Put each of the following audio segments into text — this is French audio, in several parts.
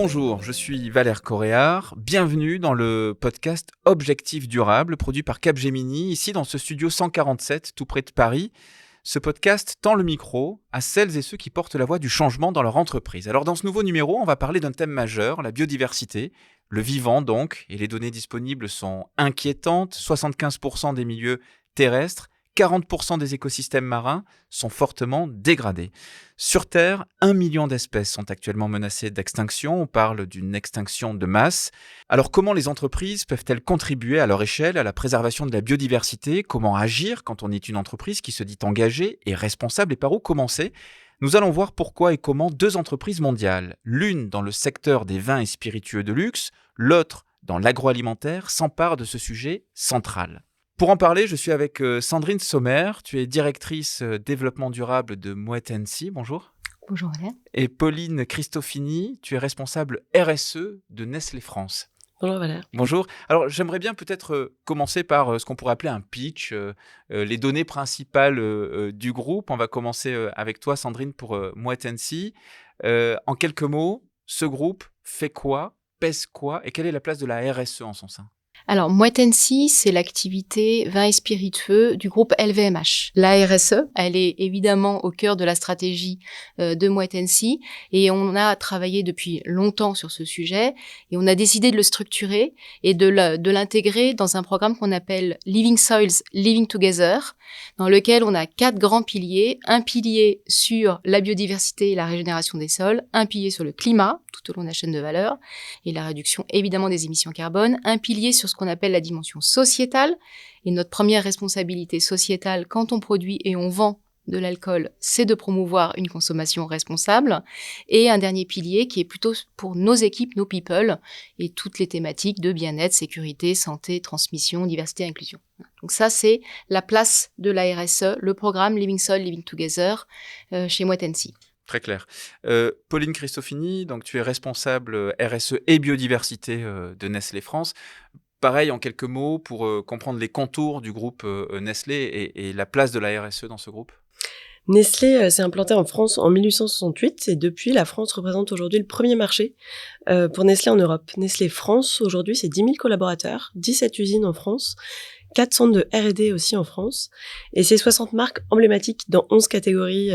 Bonjour, je suis Valère Coréard. Bienvenue dans le podcast Objectif Durable produit par Capgemini, ici dans ce studio 147 tout près de Paris. Ce podcast tend le micro à celles et ceux qui portent la voix du changement dans leur entreprise. Alors dans ce nouveau numéro, on va parler d'un thème majeur, la biodiversité, le vivant donc, et les données disponibles sont inquiétantes. 75% des milieux terrestres, 40% des écosystèmes marins sont fortement dégradés. Sur Terre, 1 million d'espèces sont actuellement menacées d'extinction. On parle d'une extinction de masse. Alors comment les entreprises peuvent-elles contribuer à leur échelle à la préservation de la biodiversité ? Comment agir quand on est une entreprise qui se dit engagée et responsable, et par où commencer ? Nous allons voir pourquoi et comment deux entreprises mondiales, l'une dans le secteur des vins et spiritueux de luxe, l'autre dans l'agroalimentaire, s'emparent de ce sujet central. Pour en parler, je suis avec Sandrine Sommer. Tu es directrice développement durable de Moët Hennessy. Bonjour. Bonjour Valère. Et Pauline Cristofini, tu es responsable RSE de Nestlé France. Bonjour Valère. Bonjour. Alors, j'aimerais bien peut-être commencer par ce qu'on pourrait appeler un pitch, les données principales du groupe. On va commencer avec toi, Sandrine, pour Moët Hennessy. En quelques mots, ce groupe fait quoi, pèse quoi et quelle est la place de la RSE en son sein ? Alors, Moët Hennessy, c'est l'activité vin et spiritueux du groupe LVMH. La RSE, elle est évidemment au cœur de la stratégie de Moët Hennessy et on a travaillé depuis longtemps sur ce sujet et on a décidé de le structurer et de l'intégrer dans un programme qu'on appelle Living Soils, Living Together, dans lequel on a 4 grands piliers. Un pilier sur la biodiversité et la régénération des sols, un pilier sur le climat, tout au long de la chaîne de valeur, et la réduction évidemment des émissions carbone, un pilier sur ce qu'on appelle la dimension sociétale, et notre première responsabilité sociétale quand on produit et on vend de l'alcool, c'est de promouvoir une consommation responsable, et un dernier pilier qui est plutôt pour nos équipes, nos people, et toutes les thématiques de bien-être, sécurité, santé, transmission, diversité, inclusion. Donc ça, c'est la place de la RSE, le programme Living Soil, Living Together chez Moët Hennessy. Très clair. Pauline Cristofini, donc tu es responsable RSE et biodiversité de Nestlé France. Pareil, en quelques mots, pour comprendre les contours du groupe Nestlé et la place de la RSE dans ce groupe. Nestlé s'est implanté en France en 1868 et depuis, la France représente aujourd'hui le premier marché pour Nestlé en Europe. Nestlé France, aujourd'hui, c'est 10 000 collaborateurs, 17 usines en France, 4 centres de R&D aussi en France, et c'est 60 marques emblématiques dans 11 catégories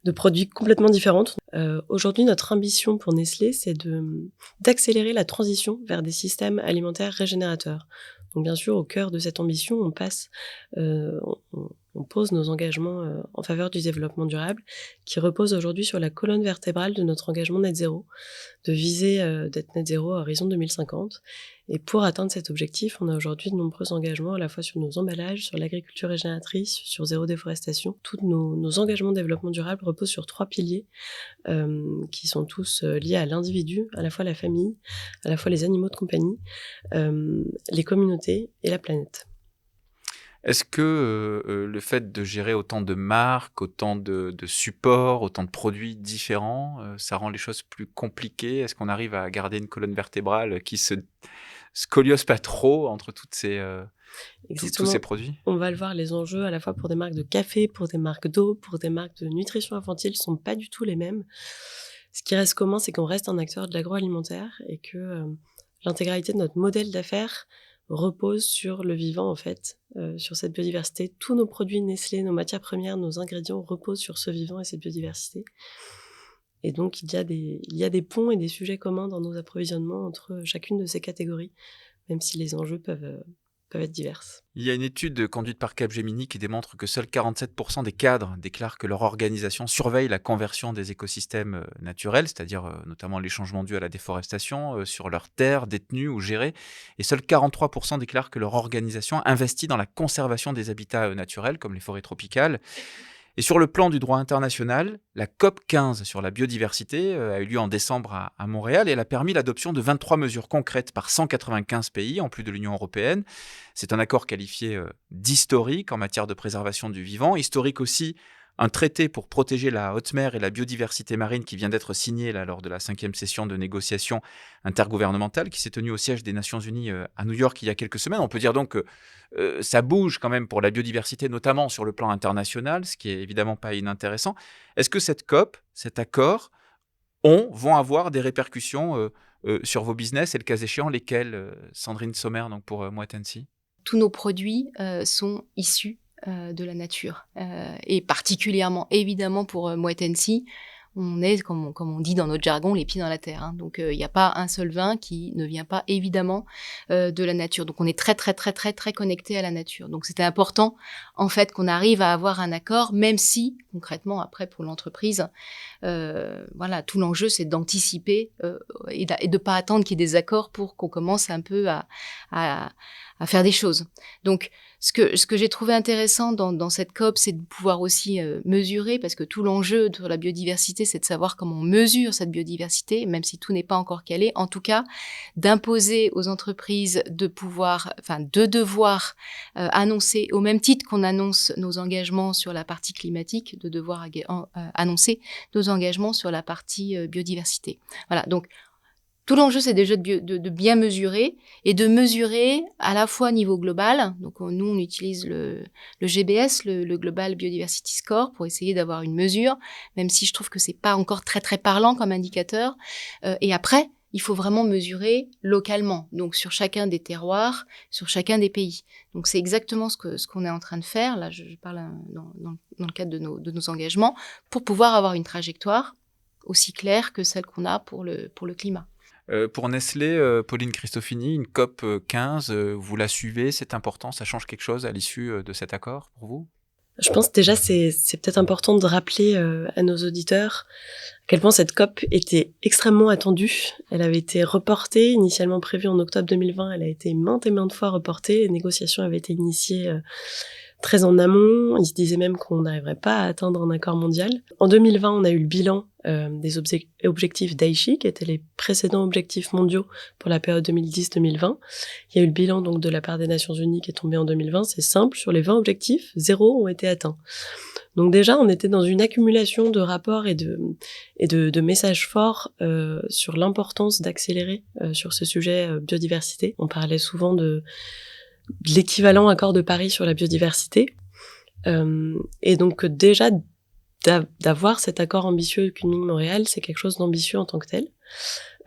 de produits complètement différentes. Aujourd'hui, notre ambition pour Nestlé, c'est d'accélérer la transition vers des systèmes alimentaires régénérateurs. Donc bien sûr, au cœur de cette ambition, on pose nos engagements en faveur du développement durable, qui repose aujourd'hui sur la colonne vertébrale de notre engagement net zéro, de viser d'être net zéro à horizon 2050. Et pour atteindre cet objectif, on a aujourd'hui de nombreux engagements à la fois sur nos emballages, sur l'agriculture régénératrice, sur zéro déforestation. Tous nos engagements de développement durable reposent sur 3 piliers qui sont tous liés à l'individu, à la fois la famille, à la fois les animaux de compagnie, les communautés et la planète. Est-ce que le fait de gérer autant de marques, autant de supports, autant de produits différents, ça rend les choses plus compliquées ? Est-ce qu'on arrive à garder une colonne vertébrale qui se scoliose pas trop entre tous ces produits ? On va le voir, les enjeux à la fois pour des marques de café, pour des marques d'eau, pour des marques de nutrition infantile sont pas du tout les mêmes. Ce qui reste commun, c'est qu'on reste un acteur de l'agroalimentaire et que l'intégralité de notre modèle d'affaires repose sur le vivant en fait, sur cette biodiversité. Tous nos produits Nestlé, nos matières premières, nos ingrédients reposent sur ce vivant et cette biodiversité. Et donc il y a des ponts et des sujets communs dans nos approvisionnements entre chacune de ces catégories, même si les enjeux peuvent être divers. Il y a une étude conduite par Capgemini qui démontre que seuls 47% des cadres déclarent que leur organisation surveille la conversion des écosystèmes naturels, c'est-à-dire notamment les changements dus à la déforestation sur leurs terres détenues ou gérées. Et seuls 43% déclarent que leur organisation investit dans la conservation des habitats naturels, comme les forêts tropicales. Et sur le plan du droit international, la COP 15 sur la biodiversité a eu lieu en décembre à Montréal et elle a permis l'adoption de 23 mesures concrètes par 195 pays, en plus de l'Union européenne. C'est un accord qualifié d'historique en matière de préservation du vivant, historique aussi un traité pour protéger la haute mer et la biodiversité marine qui vient d'être signé lors de la 5e session de négociation intergouvernementale qui s'est tenue au siège des Nations Unies à New York il y a quelques semaines. On peut dire donc que ça bouge quand même pour la biodiversité, notamment sur le plan international, ce qui est évidemment pas inintéressant. Est-ce que cette COP, cet accord, vont avoir des répercussions sur vos business, et le cas échéant, lesquelles, Sandrine Sommer, donc pour Moët Hennessy? Tous nos produits sont issus de la nature. Et particulièrement, évidemment, pour Moët Hennessy, on est, comme on dit dans notre jargon, les pieds dans la terre. Hein. Donc, il n'y a pas un seul vin qui ne vient pas, évidemment, de la nature. Donc, on est très, très, très, très, très connecté à la nature. Donc, c'était important, en fait, qu'on arrive à avoir un accord, même si, concrètement, après, pour l'entreprise, voilà, tout l'enjeu, c'est d'anticiper et de pas attendre qu'il y ait des accords pour qu'on commence un peu à faire des choses. Donc, ce que j'ai trouvé intéressant dans cette COP, c'est de pouvoir aussi mesurer, parce que tout l'enjeu sur la biodiversité, c'est de savoir comment on mesure cette biodiversité, même si tout n'est pas encore calé. En tout cas, d'imposer aux entreprises de devoir annoncer, au même titre qu'on annonce nos engagements sur la partie climatique, de devoir annoncer nos engagements sur la partie biodiversité. Voilà, donc tout l'enjeu, c'est déjà de bien mesurer, et de mesurer à la fois au niveau global. Donc, nous, on utilise le GBS, le Global Biodiversity Score, pour essayer d'avoir une mesure, même si je trouve que c'est pas encore très, très parlant comme indicateur. Et après, il faut vraiment mesurer localement, donc sur chacun des terroirs, sur chacun des pays. Donc, c'est exactement ce qu'on est en train de faire. Là, je parle dans le cadre de nos engagements, pour pouvoir avoir une trajectoire aussi claire que celle qu'on a pour le climat. Pour Nestlé, Pauline Cristofini, une COP 15, vous la suivez, c'est important, ça change quelque chose à l'issue de cet accord pour vous? Je pense déjà c'est peut-être important de rappeler à nos auditeurs à quel point cette COP était extrêmement attendue. Elle avait été reportée, initialement prévue en octobre 2020, elle a été maintes et maintes fois reportée. Les négociations avaient été initiées très en amont. Il se disait même qu'on n'arriverait pas à atteindre un accord mondial. En 2020, on a eu le bilan des objectifs d'Aichi, qui étaient les précédents objectifs mondiaux pour la période 2010-2020. Il y a eu le bilan donc de la part des Nations Unies qui est tombé en 2020. C'est simple, sur les 20 objectifs, 0 ont été atteints. Donc déjà, on était dans une accumulation de rapports et de messages forts sur l'importance d'accélérer sur ce sujet biodiversité. On parlait souvent de l'équivalent accord de Paris sur la biodiversité. Et donc déjà, d'avoir cet accord ambitieux Kunming-Montréal, c'est quelque chose d'ambitieux en tant que tel,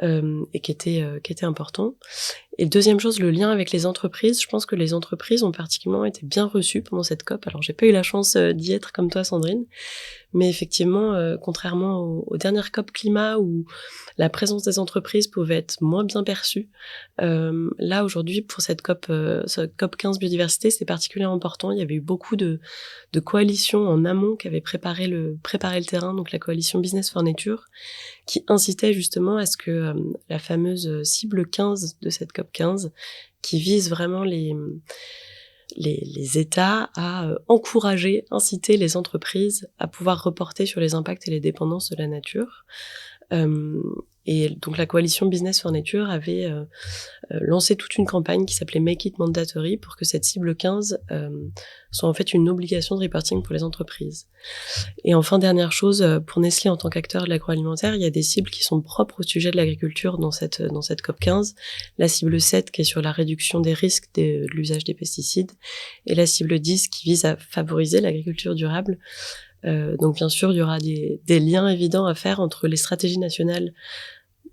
et qui était important. Et deuxième chose, le lien avec les entreprises. Je pense que les entreprises ont particulièrement été bien reçues pendant cette COP. Alors, j'ai pas eu la chance d'y être comme toi, Sandrine, mais effectivement, contrairement aux dernières COP climat où la présence des entreprises pouvait être moins bien perçue, là aujourd'hui pour cette COP 15 biodiversité, c'est particulièrement important. Il y avait eu beaucoup de coalitions en amont qui avaient préparé le terrain, donc la coalition Business for Nature, qui incitait justement à ce que la fameuse cible 15 de cette COP 15, qui vise vraiment les États à encourager, inciter les entreprises à pouvoir reporter sur les impacts et les dépendances de la nature. Et donc la coalition Business for Nature avait lancé toute une campagne qui s'appelait Make It Mandatory pour que cette cible 15 soit en fait une obligation de reporting pour les entreprises. Et enfin, dernière chose, pour Nestlé en tant qu'acteur de l'agroalimentaire, il y a des cibles qui sont propres au sujet de l'agriculture dans cette COP 15. La cible 7 qui est sur la réduction des risques de l'usage des pesticides, et la cible 10 qui vise à favoriser l'agriculture durable. Donc bien sûr, il y aura des liens évidents à faire entre les stratégies nationales,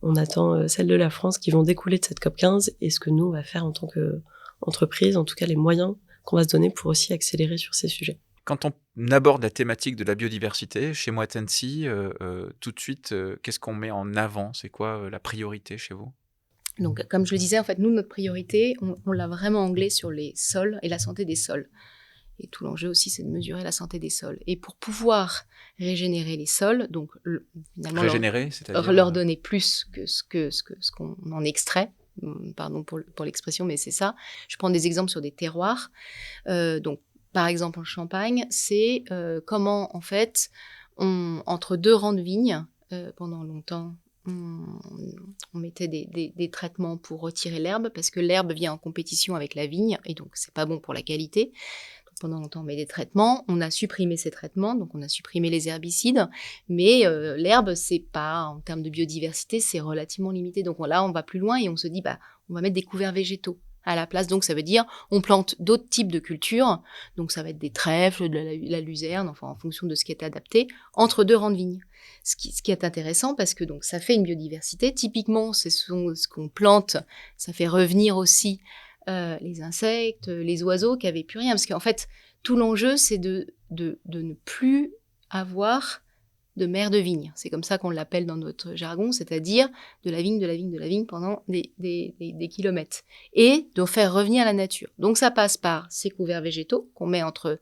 on attend celles de la France, qui vont découler de cette COP 15, et ce que nous, on va faire en tant qu'entreprise, en tout cas les moyens qu'on va se donner pour aussi accélérer sur ces sujets. Quand on aborde la thématique de la biodiversité chez Moët Hennessy, tout de suite, qu'est-ce qu'on met en avant? C'est quoi la priorité chez vous? Donc, comme je le disais, en fait, nous, notre priorité, on l'a vraiment anglais sur les sols et la santé des sols. Et tout l'enjeu aussi, c'est de mesurer la santé des sols. Et pour pouvoir régénérer les sols, donc finalement c'est-à-dire leur donner plus que ce qu'on en extrait, pardon pour l'expression, mais c'est ça. Je prends des exemples sur des terroirs. Donc, par exemple, en Champagne, c'est comment, en fait, entre deux rangs de vignes, pendant longtemps, on mettait des traitements pour retirer l'herbe, parce que l'herbe vient en compétition avec la vigne, et donc c'est pas bon pour la qualité. Pendant longtemps, on met des traitements, on a supprimé ces traitements, donc on a supprimé les herbicides, mais l'herbe, c'est pas, en termes de biodiversité, c'est relativement limité. Donc là, on va plus loin et on se dit, on va mettre des couverts végétaux. à la place. Donc, ça veut dire on plante d'autres types de cultures. Donc, ça va être des trèfles, de la luzerne, enfin, en fonction de ce qui est adapté, entre 2 rangs de vignes. Ce qui est intéressant parce que donc ça fait une biodiversité. Typiquement, ce qu'on plante, ça fait revenir aussi les insectes, les oiseaux qui avaient plus rien. Parce qu'en fait, tout l'enjeu, c'est de ne plus avoir de mer de vigne. C'est comme ça qu'on l'appelle dans notre jargon, c'est-à-dire de la vigne pendant des kilomètres. Et de faire revenir la nature. Donc ça passe par ces couverts végétaux qu'on met entre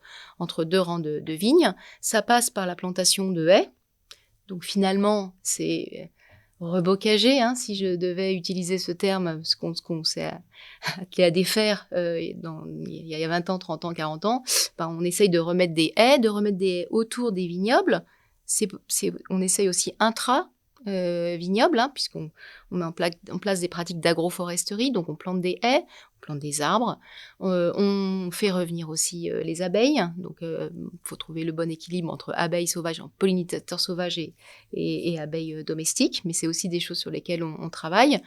2 rangs de vignes. Ça passe par la plantation de haies. Donc finalement, c'est rebocagé, si je devais utiliser ce terme, ce qu'on s'est attelé à défaire il y a 20 ans, 30 ans, 40 ans. On essaye de remettre des haies autour des vignobles. On essaye aussi vignoble, puisqu'on met en place des pratiques d'agroforesterie, donc on plante des haies, on plante des arbres, on fait revenir aussi les abeilles, donc faut trouver le bon équilibre entre abeilles sauvages, pollinisateurs sauvages et abeilles domestiques, mais c'est aussi des choses sur lesquelles on travaille.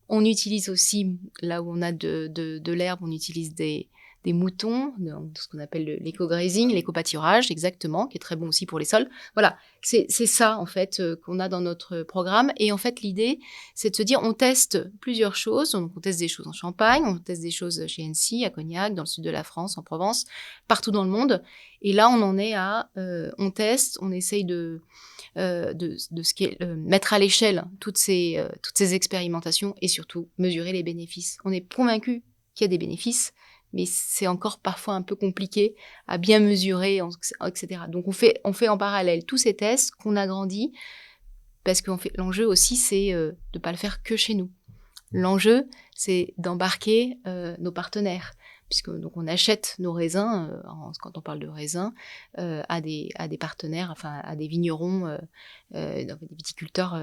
On utilise aussi, là où on a de l'herbe, on utilise des moutons, ce qu'on appelle l'éco-grazing, l'éco-pâturage, exactement, qui est très bon aussi pour les sols. Voilà, c'est ça, en fait, qu'on a dans notre programme. Et en fait, l'idée, c'est de se dire, on teste plusieurs choses. Donc, on teste des choses en Champagne, on teste des choses chez Annecy, à Cognac, dans le sud de la France, en Provence, partout dans le monde. Et là, on en est à, on teste, on essaye de mettre à l'échelle toutes ces expérimentations et surtout mesurer les bénéfices. On est convaincu qu'il y a des bénéfices, mais c'est encore parfois un peu compliqué à bien mesurer, etc. Donc on fait en parallèle tous ces tests qu'on agrandit, parce que l'enjeu aussi, c'est de ne pas le faire que chez nous. L'enjeu, c'est d'embarquer nos partenaires, puisque donc on achète nos raisins, quand on parle de raisins, à des partenaires, enfin à des vignerons, des viticulteurs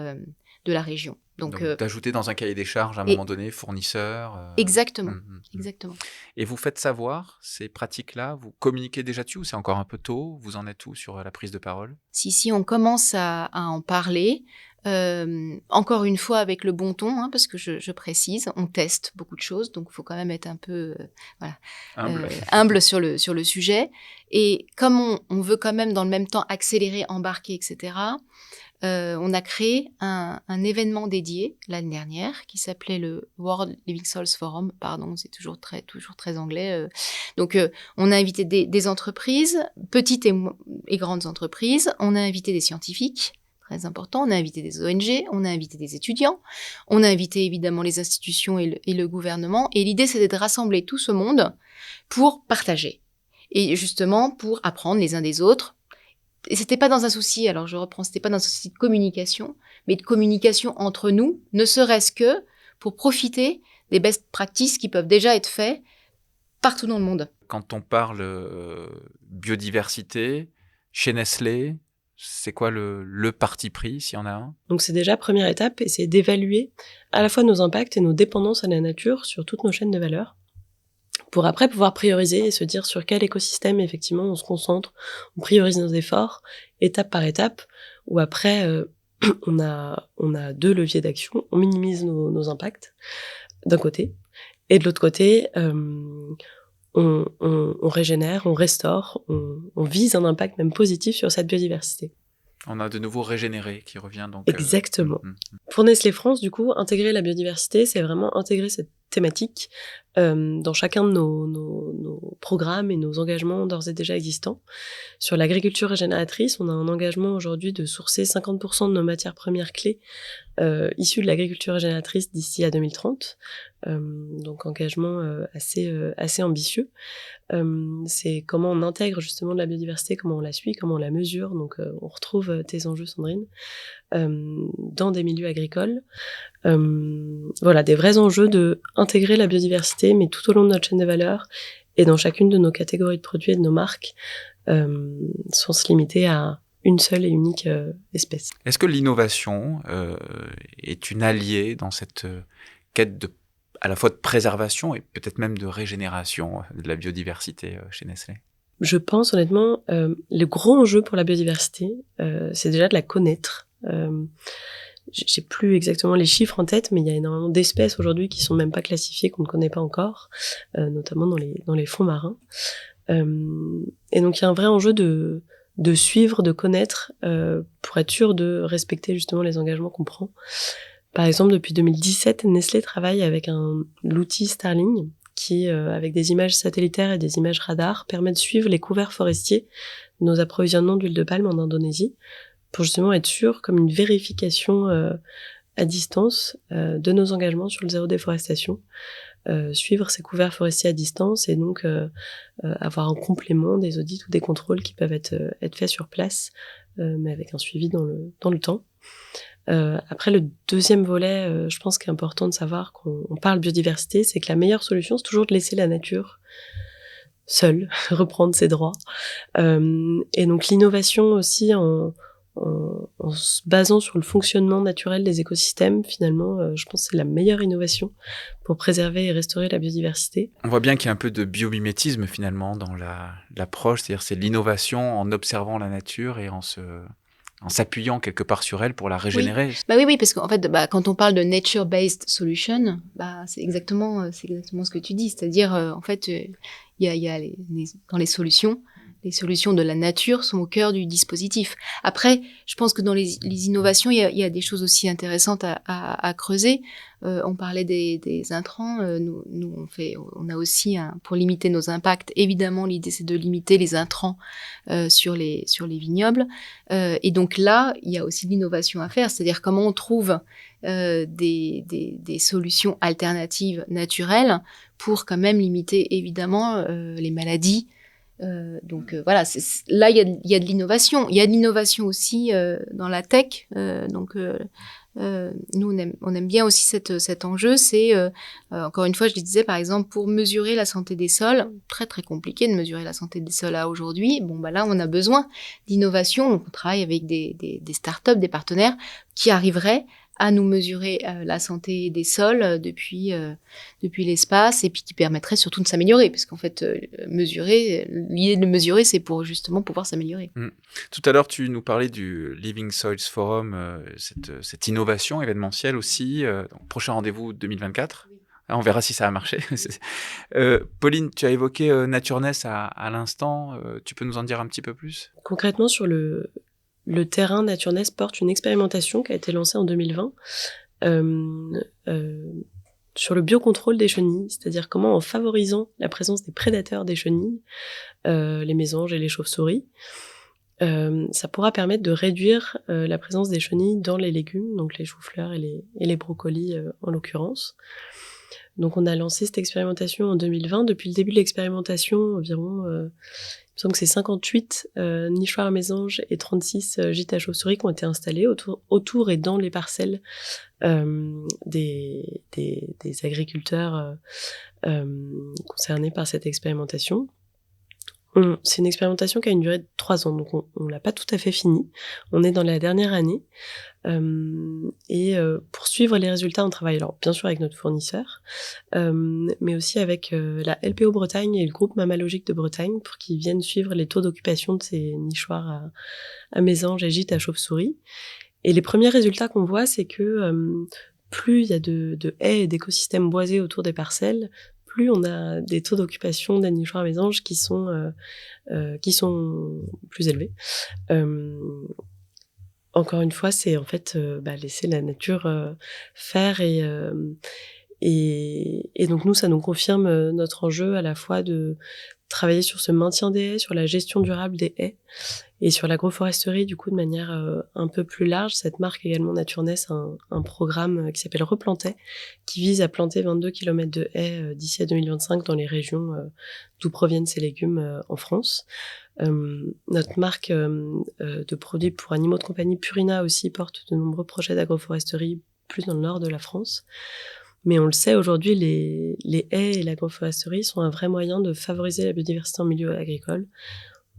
de la région. Donc d'ajouter dans un cahier des charges à un moment donné, fournisseurs. Exactement, exactement. Et vous faites savoir ces pratiques-là, vous communiquez déjà dessus ou c'est encore un peu tôt? Vous en êtes où sur la prise de parole? Si, on commence à en parler. Encore une fois avec le bon ton, parce que je précise, on teste beaucoup de choses, donc il faut quand même être un peu humble sur le sujet. Et comme on veut quand même dans le même temps accélérer, embarquer, etc., on a créé un événement dédié l'année dernière qui s'appelait le World Living Soils Forum. Pardon, c'est toujours très anglais. Donc, on a invité des entreprises, petites et grandes entreprises. On a invité des scientifiques, très important. On a invité des ONG, on a invité des étudiants. On a invité évidemment les institutions et le gouvernement. Et l'idée, c'était de rassembler tout ce monde pour partager. Et justement, pour apprendre les uns des autres. Et c'était pas dans un souci, alors je reprends, c'était pas dans un souci de communication, mais de communication entre nous, ne serait-ce que pour profiter des best practices qui peuvent déjà être faits partout dans le monde. Quand on parle biodiversité, chez Nestlé, c'est quoi le parti pris, s'il y en a un? Donc c'est déjà première étape, et c'est d'évaluer à la fois nos impacts et nos dépendances à la nature sur toutes nos chaînes de valeur, pour après pouvoir prioriser et se dire sur quel écosystème effectivement on se concentre, on priorise nos efforts étape par étape, ou après on a 2 leviers d'action, on minimise nos impacts d'un côté, et de l'autre côté on régénère, on restaure, on vise un impact même positif sur cette biodiversité. On a de nouveau régénéré qui revient donc. Exactement. Pour Nestlé France, du coup, intégrer la biodiversité, c'est vraiment intégrer cette thématique dans chacun de nos programmes et nos engagements d'ores et déjà existants. Sur l'agriculture régénératrice, on a un engagement aujourd'hui de sourcer 50% de nos matières premières clés issues de l'agriculture régénératrice d'ici à 2030. Donc engagement assez ambitieux. C'est comment on intègre justement de la biodiversité, comment on la suit, comment on la mesure. Donc on retrouve tes enjeux, Sandrine, dans des milieux agricoles. Voilà, des vrais enjeux de intégrer la biodiversité, mais tout au long de notre chaîne de valeur et dans chacune de nos catégories de produits et de nos marques, sans se limiter à une seule et unique espèce. Est-ce que l'innovation est une alliée dans cette quête à la fois de préservation et peut-être même de régénération de la biodiversité chez Nestlé? Je pense honnêtement, le gros enjeu pour la biodiversité, c'est déjà de la connaître. j'ai plus exactement les chiffres en tête, mais il y a énormément d'espèces aujourd'hui qui sont même pas classifiées, qu'on ne connaît pas encore, notamment dans les fonds marins. Et donc il y a un vrai enjeu de suivre, de connaître, pour être sûr de respecter justement les engagements qu'on prend. Par exemple, depuis 2017, Nestlé travaille avec l'outil Starling qui, avec des images satellitaires et des images radar, permet de suivre les couverts forestiers de nos approvisionnements d'huile de palme en Indonésie, pour justement être sûr, comme une vérification à distance de nos engagements sur le zéro déforestation, suivre ces couverts forestiers à distance et donc avoir un complément des audits ou des contrôles qui peuvent être faits sur place, mais avec un suivi dans le temps. Après, le deuxième volet, je pense qu'il est important de savoir qu'on parle biodiversité, c'est que la meilleure solution, c'est toujours de laisser la nature seule reprendre ses droits. Et donc l'innovation aussi en se basant sur le fonctionnement naturel des écosystèmes, finalement, je pense que c'est la meilleure innovation pour préserver et restaurer la biodiversité. On voit bien qu'il y a un peu de biomimétisme finalement dans l'approche, c'est-à-dire c'est l'innovation en observant la nature et en s'appuyant quelque part sur elle pour la régénérer. Oui, parce qu'en fait, quand on parle de nature-based solution, c'est exactement ce que tu dis, c'est-à-dire en fait, il y a dans les solutions de la nature sont au cœur du dispositif. Après, je pense que dans les innovations, il y a des choses aussi intéressantes à creuser. On parlait des intrants. Nous, on a aussi pour limiter nos impacts. Évidemment, l'idée c'est de limiter les intrants sur les vignobles. Et donc là, il y a aussi de l'innovation à faire. C'est-à-dire comment on trouve des solutions alternatives naturelles pour quand même limiter évidemment les maladies. Voilà, là il y a de l'innovation. Il y a de l'innovation aussi dans la tech. Nous on aime bien aussi cet enjeu. C'est encore une fois, je le disais par exemple pour mesurer la santé des sols, très très compliqué de mesurer la santé des sols à aujourd'hui. Là on a besoin d'innovation. Donc on travaille avec des startups, des partenaires qui arriveraient à nous mesurer la santé des sols depuis l'espace et puis qui permettrait surtout de s'améliorer parce qu'en fait l'idée de mesurer c'est pour justement pouvoir s'améliorer. Tout à l'heure tu nous parlais du Living Soils Forum, cette innovation événementielle aussi, donc prochain rendez-vous 2024. Oui. On verra si ça a marché. Pauline, tu as évoqué Naturness à l'instant, tu peux nous en dire un petit peu plus ? Concrètement sur le terrain, Naturness porte une expérimentation qui a été lancée en 2020 sur le biocontrôle des chenilles, c'est-à-dire comment en favorisant la présence des prédateurs des chenilles, les mésanges et les chauves-souris, ça pourra permettre de réduire la présence des chenilles dans les légumes, donc les choux-fleurs et les brocolis en l'occurrence. Donc on a lancé cette expérimentation en 2020. Depuis le début de l'expérimentation, environ... il me semble que c'est 58 nichoirs à mésanges et 36 gîtes à chauves-souris qui ont été installés autour et dans les parcelles des agriculteurs concernés par cette expérimentation. C'est une expérimentation qui a une durée de 3 ans, donc on l'a pas tout à fait finie. On est dans la dernière année. Pour suivre les résultats, on travaille alors bien sûr avec notre fournisseur, mais aussi avec la LPO Bretagne et le groupe Mammalogique de Bretagne pour qu'ils viennent suivre les taux d'occupation de ces nichoirs à mésanges et gîtes à chauves-souris. Et les premiers résultats qu'on voit, c'est que plus il y a de haies et d'écosystèmes boisés autour des parcelles, plus on a des taux d'occupation des nichoirs à mésanges qui sont plus élevés. Encore une fois, c'est en fait laisser la nature faire et donc nous, ça nous confirme notre enjeu à la fois de travailler sur ce maintien des haies, sur la gestion durable des haies et sur l'agroforesterie du coup de manière un peu plus large. Cette marque également Naturness un programme qui s'appelle Replanter qui vise à planter 22 km de haies d'ici à 2025 dans les régions d'où proviennent ces légumes en France. Notre marque de produits pour animaux de compagnie Purina aussi porte de nombreux projets d'agroforesterie plus dans le nord de la France. Mais on le sait aujourd'hui, les haies et l'agroforesterie sont un vrai moyen de favoriser la biodiversité en milieu agricole.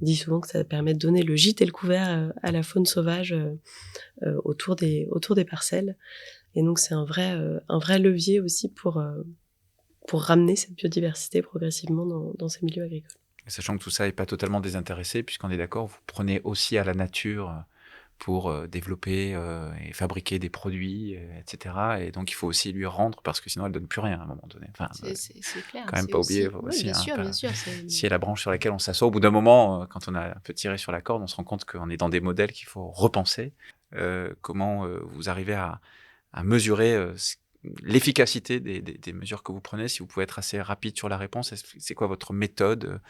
On dit souvent que ça permet de donner le gîte et le couvert à la faune sauvage autour des parcelles. Et donc c'est un vrai levier aussi pour ramener cette biodiversité progressivement dans ces milieux agricoles. Sachant que tout ça n'est pas totalement désintéressé, puisqu'on est d'accord, vous prenez aussi à la nature pour développer et fabriquer des produits, etc. Et donc, il faut aussi lui rendre parce que sinon, elle donne plus rien à un moment donné. Enfin, C'est clair. quand même C'est pas oublier aussi... Oui, aussi, bien hein, sûr, pas- bien sûr. si est la branche sur laquelle on s'assoit. Au bout d'un moment, quand on a un peu tiré sur la corde, on se rend compte qu'on est dans des modèles qu'il faut repenser. Comment vous arrivez à mesurer l'efficacité des mesures que vous prenez? Si vous pouvez être assez rapide sur la réponse, c'est quoi votre méthode?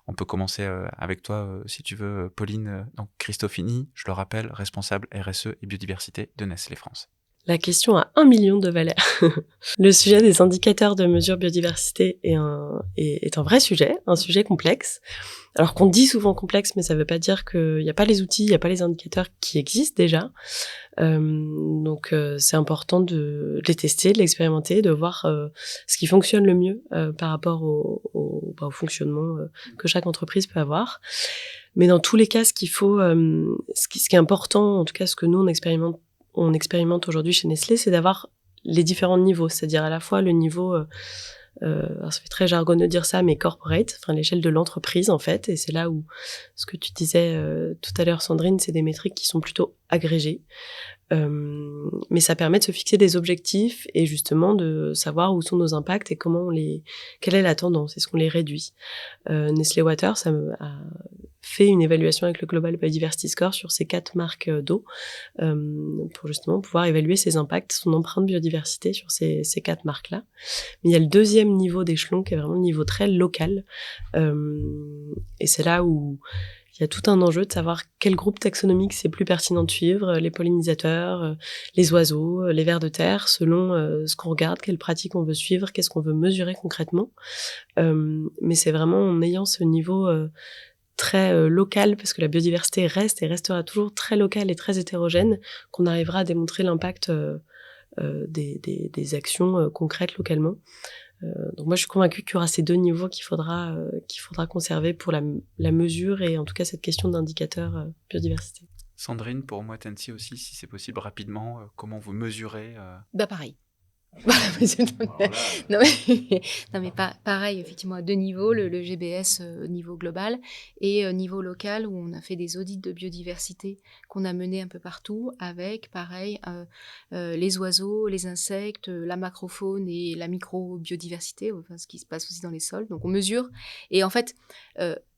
On peut commencer avec toi, si tu veux, Pauline. Donc Christophini, je le rappelle, responsable RSE et biodiversité de Nestlé France. La question a 1 million de valeurs. Le sujet des indicateurs de mesure biodiversité est un vrai sujet, un sujet complexe. Alors qu'on dit souvent complexe, mais ça veut pas dire qu'il n'y a pas les outils, il n'y a pas les indicateurs qui existent déjà. Donc c'est important de les tester, de l'expérimenter, de voir ce qui fonctionne le mieux par rapport au fonctionnement que chaque entreprise peut avoir. Mais dans tous les cas, ce qui est important, en tout cas ce que nous on expérimente aujourd'hui chez Nestlé, c'est d'avoir les différents niveaux, c'est-à-dire à la fois le niveau, alors ça fait très jargonneux de dire ça, mais corporate, enfin l'échelle de l'entreprise en fait, et c'est là où ce que tu disais tout à l'heure Sandrine, c'est des métriques qui sont plutôt agrégées, mais ça permet de se fixer des objectifs et justement de savoir où sont nos impacts et quelle est la tendance, est-ce qu'on les réduit. Nestlé Waters a fait une évaluation avec le Global Biodiversity Score sur ces 4 marques d'eau pour justement pouvoir évaluer ses impacts, son empreinte biodiversité sur ces 4 marques-là. Mais il y a le deuxième niveau d'échelon qui est vraiment le niveau très local et c'est là où il y a tout un enjeu de savoir quel groupe taxonomique c'est plus pertinent de suivre, les pollinisateurs, les oiseaux, les vers de terre, selon ce qu'on regarde, quelles pratiques on veut suivre, qu'est-ce qu'on veut mesurer concrètement. Mais c'est vraiment en ayant ce niveau très local, parce que la biodiversité reste et restera toujours très locale et très hétérogène, qu'on arrivera à démontrer l'impact des actions concrètes localement. Donc moi je suis convaincue qu'il y aura ces 2 niveaux qu'il faudra conserver pour la mesure et en tout cas cette question d'indicateur biodiversité. Sandrine, pour moi, Tensi aussi, si c'est possible, rapidement, comment vous mesurez Pareil. Non mais, non mais pareil, effectivement, à 2 niveaux, le GBS niveau global et niveau local où on a fait des audits de biodiversité qu'on a menés un peu partout avec, pareil, les oiseaux, les insectes, la macrofaune et la microbiodiversité, enfin, ce qui se passe aussi dans les sols. Donc on mesure et en fait,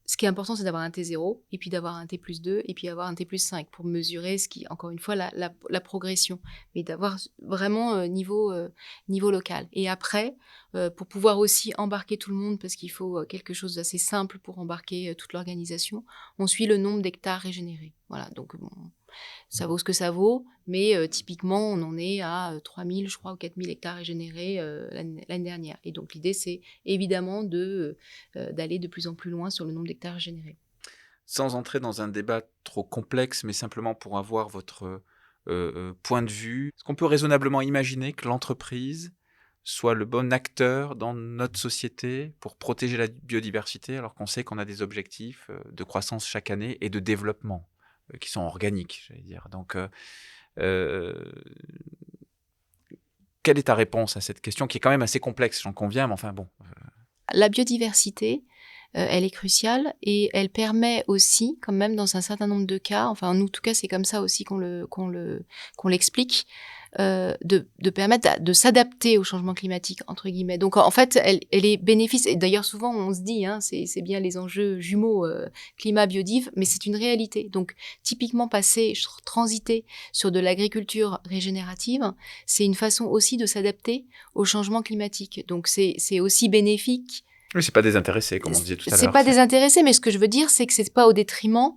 ce qui est important, c'est d'avoir un T0 et puis d'avoir un T+2 et puis avoir un T+5 pour mesurer ce qui, encore une fois, la progression, mais d'avoir vraiment niveau local. Et après, pour pouvoir aussi embarquer tout le monde, parce qu'il faut quelque chose d'assez simple pour embarquer toute l'organisation, on suit le nombre d'hectares régénérés. Voilà, donc bon, ça vaut ce que ça vaut, mais typiquement, on en est à 3000, je crois, ou 4000 hectares régénérés l'année dernière. Et donc l'idée, c'est évidemment d'aller de plus en plus loin sur le nombre d'hectares régénérés. Sans entrer dans un débat trop complexe, mais simplement pour avoir votre point de vue, est-ce qu'on peut raisonnablement imaginer que l'entreprise soit le bon acteur dans notre société pour protéger la biodiversité, alors qu'on sait qu'on a des objectifs de croissance chaque année et de développement qui sont organiques, j'allais dire. Donc, quelle est ta réponse à cette question qui est quand même assez complexe, j'en conviens, mais enfin bon. La biodiversité, elle est cruciale et elle permet aussi, quand même dans un certain nombre de cas, enfin en tout cas c'est comme ça aussi qu'on l'explique, de permettre de s'adapter au changement climatique entre guillemets. Donc en fait, elle est bénéfice. Et d'ailleurs souvent on se dit, c'est bien les enjeux jumeaux climat biodiv, mais c'est une réalité. Donc typiquement transiter sur de l'agriculture régénérative, c'est une façon aussi de s'adapter au changement climatique. Donc c'est aussi bénéfique. Oui, c'est pas désintéressé, comme on disait tout à l'heure. C'est pas désintéressé, mais ce que je veux dire, c'est que c'est pas au détriment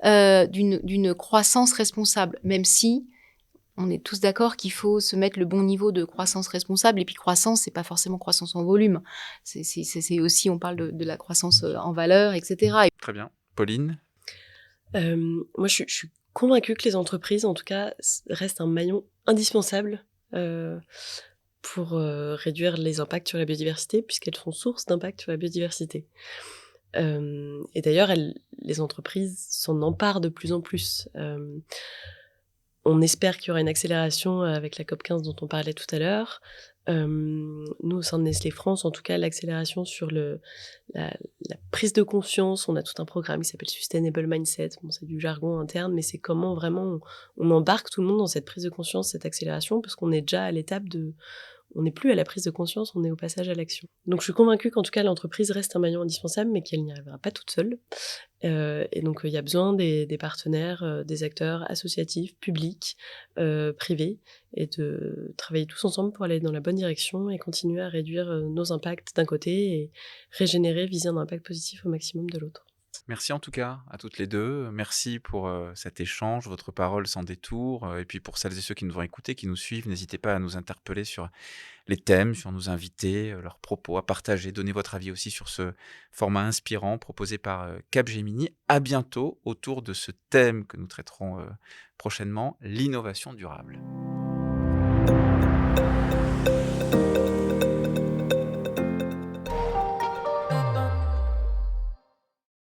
d'une croissance responsable, même si on est tous d'accord qu'il faut se mettre le bon niveau de croissance responsable. Et puis croissance, c'est pas forcément croissance en volume. C'est aussi, on parle de la croissance en valeur, etc. Très bien. Pauline? Moi, je suis convaincue que les entreprises, en tout cas, restent un maillon indispensable pour réduire les impacts sur la biodiversité, puisqu'elles sont source d'impact sur la biodiversité. Et d'ailleurs, les entreprises s'en emparent de plus en plus. On espère qu'il y aura une accélération avec la COP15 dont on parlait tout à l'heure. Nous, au sein de Nestlé France, en tout cas, l'accélération sur la prise de conscience. On a tout un programme qui s'appelle Sustainable Mindset. Bon, c'est du jargon interne, mais c'est comment vraiment on embarque tout le monde dans cette prise de conscience, cette accélération, parce qu'on est déjà à l'étape de... On n'est plus à la prise de conscience, on est au passage à l'action. Donc je suis convaincue qu'en tout cas, l'entreprise reste un maillon indispensable, mais qu'elle n'y arrivera pas toute seule. Et donc, il y a besoin des partenaires, des acteurs associatifs, publics, privés, et de travailler tous ensemble pour aller dans la bonne direction et continuer à réduire nos impacts d'un côté et régénérer, viser un impact positif au maximum de l'autre. Merci en tout cas à toutes les deux. Merci pour cet échange, votre parole sans détour. Et puis pour celles et ceux qui nous ont écoutés, qui nous suivent, n'hésitez pas à nous interpeller sur les thèmes, sur nos invités, leurs propos, à partager. Donnez votre avis aussi sur ce format inspirant proposé par Capgemini. À bientôt autour de ce thème que nous traiterons prochainement, l'innovation durable.